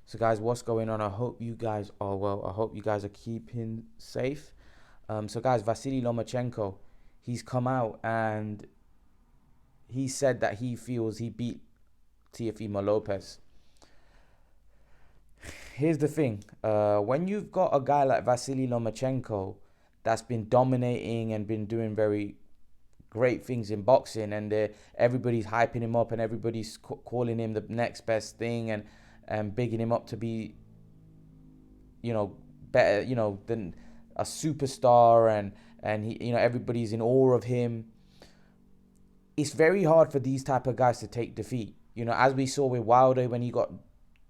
So guys, what's going on? I hope you guys are well. I hope you guys are keeping safe. So guys, Vasily Lomachenko, he's come out and he said that he feels he beat Teofimo Lopez. Here's the thing. When you've got a guy like Vasily Lomachenko that's been dominating and been doing very great things in boxing, and everybody's hyping him up and everybody's calling him the next best thing and bigging him up to be, better, than a superstar, and he, everybody's in awe of him. It's very hard for these type of guys to take defeat. As we saw with Wilder when he got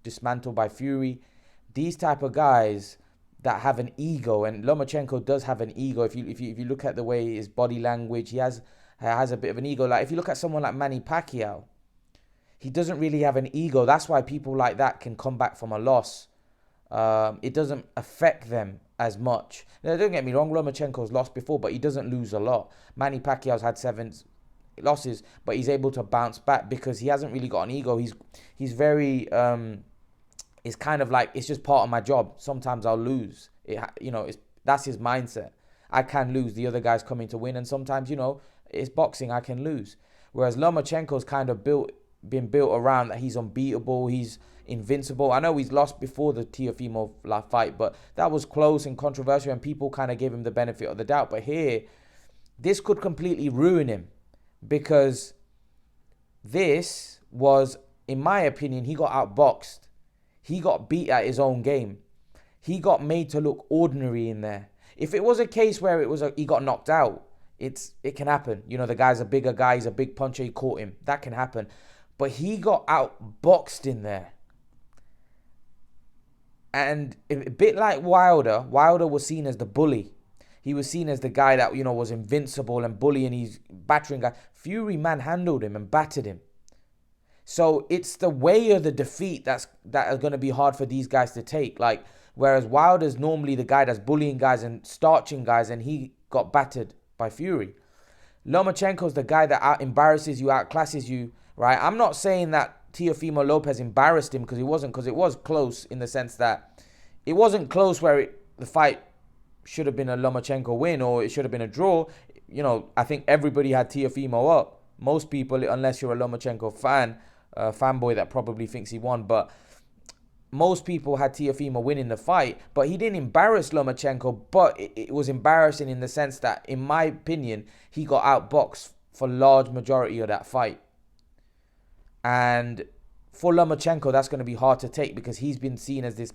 dismantled by Fury, these type of guys that have an ego, and Lomachenko does have an ego. If you look at the way his body language, he has a bit of an ego. Like if you look at someone like Manny Pacquiao, he doesn't really have an ego. That's why people like that can come back from a loss. It doesn't affect them as much. Now, don't get me wrong, Lomachenko's lost before, but he doesn't lose a lot. Manny Pacquiao's had 7 losses, but he's able to bounce back because he hasn't really got an ego. He's very it's kind of like, it's just part of my job. Sometimes I'll lose. That's his mindset. I can lose. The other guy's coming to win, and sometimes it's boxing. I can lose. Whereas Lomachenko's kind of been built around that he's unbeatable. He's invincible. I know he's lost before the Teofimo fight, but that was close and controversial, and people kind of gave him the benefit of the doubt. But here, this could completely ruin him, because this was, in my opinion, he got outboxed. He got beat at his own game. He got made to look ordinary in there. If it was a case where he got knocked out, it can happen. The guy's a bigger guy, he's a big puncher, he caught him. That can happen. But he got outboxed in there. And a bit like Wilder was seen as the bully. He was seen as the guy that, was invincible and bullying, he's battering guy. Fury manhandled him and battered him. So it's the way of the defeat that are going to be hard for these guys to take. Like, whereas Wilder's normally the guy that's bullying guys and starching guys, and he got battered by Fury. Lomachenko's the guy that embarrasses you, outclasses you, right? I'm not saying that Teofimo Lopez embarrassed him, because he wasn't, because it was close in the sense that it wasn't close where the fight should have been a Lomachenko win or it should have been a draw. I think everybody had Teofimo up. Most people, unless you're a Lomachenko fanboy that probably thinks he won, but most people had Teofimo winning the fight. But he didn't embarrass Lomachenko, but it was embarrassing in the sense that, in my opinion, he got outboxed for large majority of that fight. And for Lomachenko, that's going to be hard to take, because he's been seen as this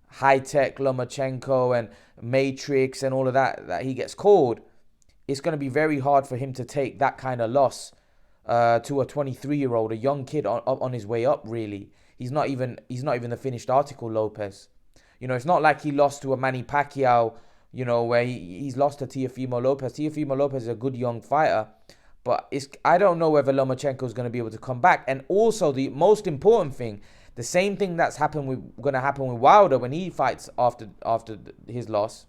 high-tech Lomachenko and Matrix and all of that he gets called. It's going to be very hard for him to take that kind of loss to a 23-year-old, a young kid on his way up, really. He's not even the finished article, Lopez. It's not like he lost to a Manny Pacquiao, where he's lost to Teofimo Lopez. Teofimo Lopez is a good young fighter, but I don't know whether Lomachenko is going to be able to come back. And also, the most important thing, the same thing that's going to happen with Wilder when he fights after his loss,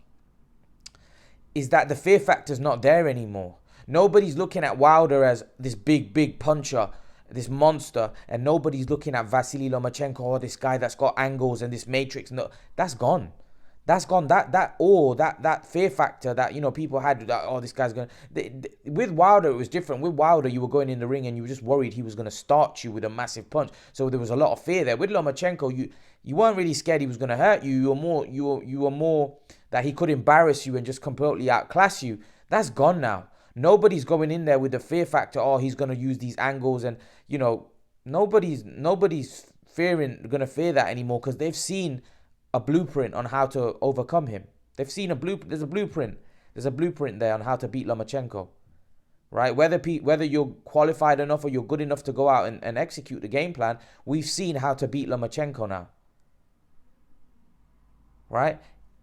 is that the fear factor's not there anymore. Nobody's looking at Wilder as this big puncher, this monster, and nobody's looking at Vasily Lomachenko or this guy that's got angles and this matrix. No, that's gone. That's gone. That fear factor that people had, that this guy's gonna. With Wilder, it was different. With Wilder, you were going in the ring and you were just worried he was gonna starch you with a massive punch. So there was a lot of fear there. With Lomachenko, you weren't really scared he was gonna hurt you. You were more that he could embarrass you and just completely outclass you. That's gone now. Nobody's going in there with the fear factor. Oh, he's gonna use these angles, and nobody's gonna fear that anymore, because they've seen a blueprint on how to overcome him. They've seen there's a blueprint. There's a blueprint there on how to beat Lomachenko, right? Whether you're qualified enough or you're good enough to go out and execute the game plan, we've seen how to beat Lomachenko now, right?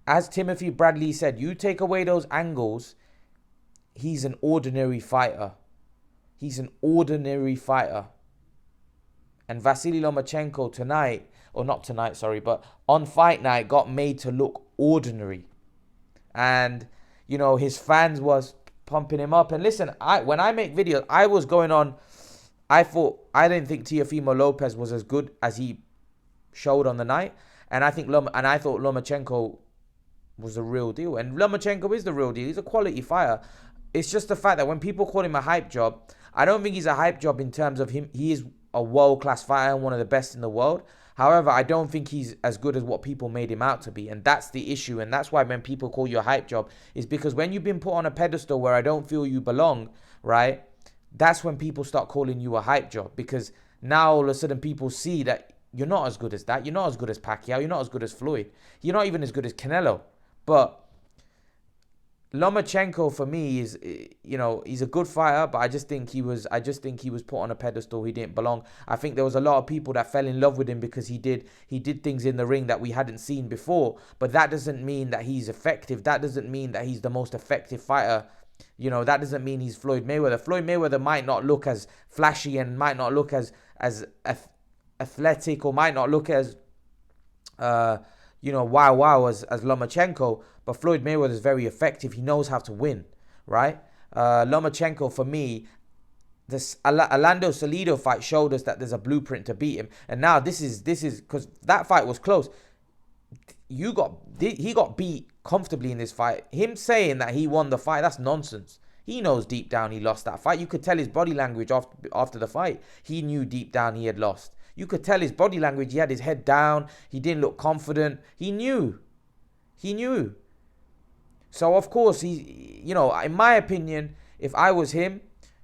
As Timothy Bradley said, you take away those angles, he's an ordinary fighter. He's an ordinary fighter. And Vasily Lomachenko tonight, or not tonight, sorry, but on fight night, got made to look ordinary. And, his fans was pumping him up. And listen, when I make videos, I was going on, I didn't think Teofimo Lopez was as good as he showed on the night. And I thought Lomachenko was the real deal. And Lomachenko is the real deal. He's a quality fighter. It's just the fact that when people call him a hype job, I don't think he's a hype job in terms of him. He is a world-class fighter and one of the best in the world. However, I don't think he's as good as what people made him out to be. And that's the issue. And that's why when people call you a hype job, is because when you've been put on a pedestal where I don't feel you belong, right? That's when people start calling you a hype job. Because now all of a sudden people see that you're not as good as that. You're not as good as Pacquiao. You're not as good as Floyd. You're not even as good as Canelo. But Lomachenko for me is, he's a good fighter, but I just think he was put on a pedestal. He didn't belong. I think there was a lot of people that fell in love with him because he did things in the ring that we hadn't seen before. But that doesn't mean that he's effective. That doesn't mean that he's the most effective fighter. That doesn't mean he's Floyd Mayweather. Floyd Mayweather might not look as flashy and might not look as athletic, or might not look as wow as Lomachenko, but Floyd Mayweather is very effective. He knows how to win, right? Lomachenko, for me, this Orlando Salido fight showed us that there's a blueprint to beat him. And now this is because that fight was close. He got beat comfortably in this fight. Him saying that he won the fight, that's nonsense. He knows deep down he lost that fight. You could tell his body language after the fight. He knew deep down he had lost. You could tell his body language. He had his head down. He didn't look confident. He knew. So, of course, in my opinion, if I was him,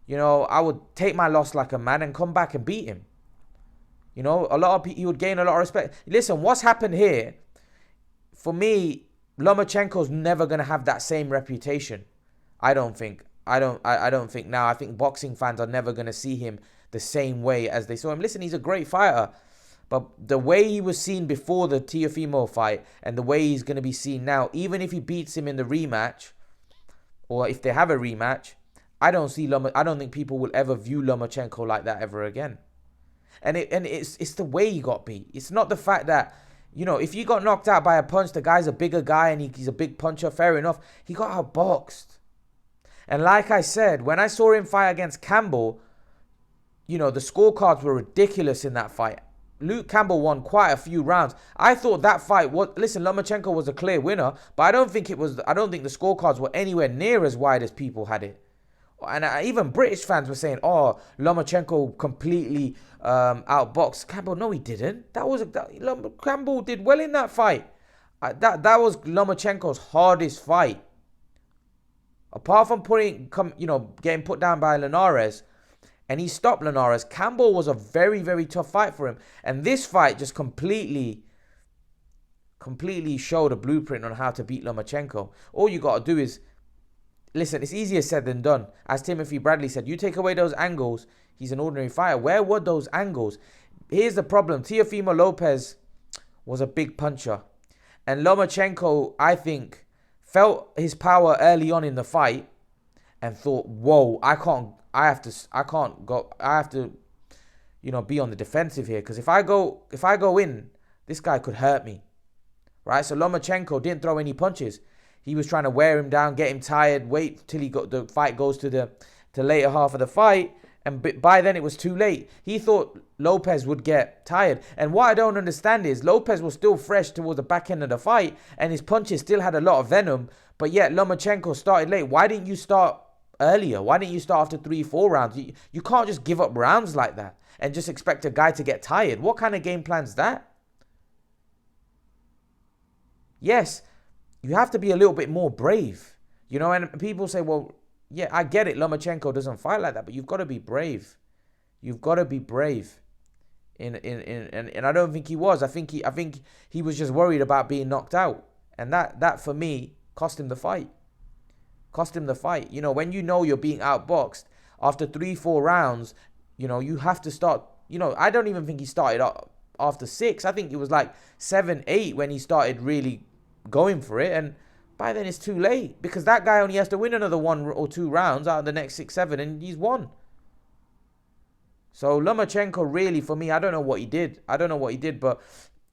I would take my loss like a man and come back and beat him. He would gain a lot of respect. Listen, what's happened here, for me, Lomachenko's never going to have that same reputation. I don't think now. I think boxing fans are never going to see him the same way as they saw him. Listen, he's a great fighter, but the way he was seen before the Teofimo fight and the way he's going to be seen now, even if he beats him in the rematch, or if they have a rematch, I don't think people will ever view Lomachenko like that ever again. And it's the way he got beat. It's not the fact that, if you got knocked out by a punch, the guy's a bigger guy and he's a big puncher, fair enough. He got outboxed. And like I said, when I saw him fight against Campbell, the scorecards were ridiculous in that fight. Luke Campbell won quite a few rounds. I thought that fight Lomachenko was a clear winner, but I don't think the scorecards were anywhere near as wide as people had it. And even British fans were saying, "Oh, Lomachenko completely outboxed Campbell." No, he didn't. Campbell did well in that fight. That was Lomachenko's hardest fight. Apart from getting put down by Linares, and he stopped Linares, Campbell was a very, very tough fight for him. And this fight just completely showed a blueprint on how to beat Lomachenko. All you got to do is, listen, it's easier said than done. As Timothy Bradley said, you take away those angles, he's an ordinary fighter. Where were those angles? Here's the problem. Teofimo Lopez was a big puncher. And Lomachenko, I think, felt his power early on in the fight and thought, whoa, I have to be on the defensive here, because if I go in, this guy could hurt me. Right? So Lomachenko didn't throw any punches. He was trying to wear him down, get him tired, wait till the fight goes to the later half of the fight, and by then it was too late. He thought Lopez would get tired. And what I don't understand is Lopez was still fresh towards the back end of the fight, and his punches still had a lot of venom, but yet Lomachenko started late. Why didn't you start earlier? Why didn't you start after 3-4 rounds? You can't just give up rounds like that and just expect a guy to get tired. What kind of game plan's that? Yes, you have to be a little bit more brave. And people say, well, yeah, I get it. Lomachenko doesn't fight like that, but you've got to be brave. You've got to be brave. And I don't think he was. I think he was just worried about being knocked out. And that for me cost him the fight. When you're being outboxed after 3-4 rounds, you have to start. I don't even think he started after 6. I think it was like 7-8 when he started really going for it, and by then it's too late, because that guy only has to win another 1 or 2 rounds out of the next 6-7 and he's won. So Lomachenko, really, for me, I don't know what he did, but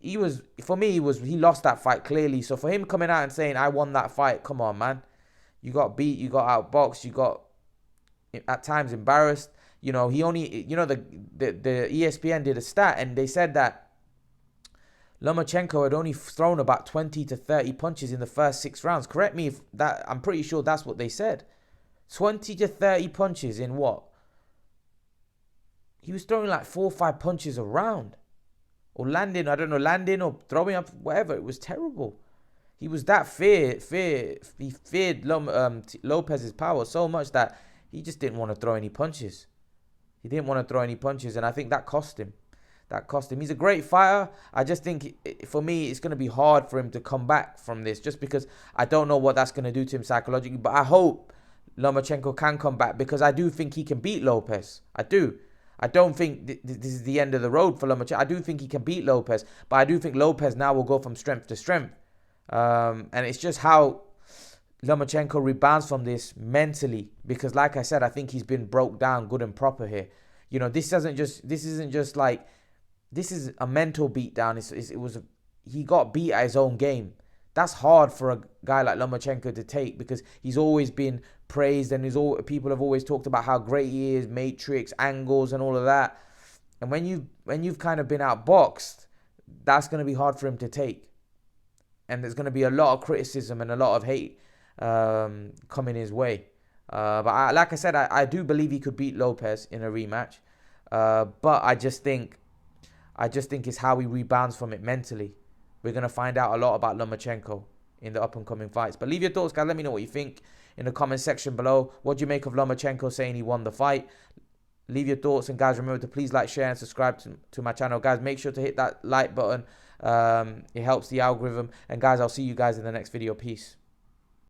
he lost that fight clearly. So for him coming out and saying, I won that fight, come on, man. You got beat, you got outboxed, you got at times embarrassed. He only, the ESPN did a stat, and they said that Lomachenko had only thrown about 20 to 30 punches in the first 6 rounds. Correct me if that, I'm pretty sure that's what they said. 20 to 30 punches in what? He was throwing like 4 or 5 punches a round. Or landing, I don't know, landing or throwing up, whatever. It was terrible. He was that he feared Lopez's power so much that he just didn't want to throw any punches. He didn't want to throw any punches, and I think that cost him. That cost him. He's a great fighter. I just think, for me, it's going to be hard for him to come back from this, just because I don't know what that's going to do to him psychologically. But I hope Lomachenko can come back, because I do think he can beat Lopez. I do. I don't think this is the end of the road for Lomachenko. I do think he can beat Lopez, but I do think Lopez now will go from strength to strength. And it's just how Lomachenko rebounds from this mentally, because like I said, I think he's been broke down good and proper here. You know, this is a mental beatdown. He got beat at his own game. That's hard for a guy like Lomachenko to take, because he's always been praised, and people have always talked about how great he is, matrix, angles, and all of that. And when you've kind of been outboxed, that's going to be hard for him to take. And there's going to be a lot of criticism and a lot of hate coming his way. But like I said, I do believe he could beat Lopez in a rematch. But I just think it's how he rebounds from it mentally. We're going to find out a lot about Lomachenko in the up-and-coming fights. But leave your thoughts, guys. Let me know what you think in the comment section below. What do you make of Lomachenko saying he won the fight? Leave your thoughts. And, guys, remember to please like, share, and subscribe to my channel. Guys, make sure to hit that like button. It helps the algorithm. And, guys, I'll see you guys in the next video. Peace.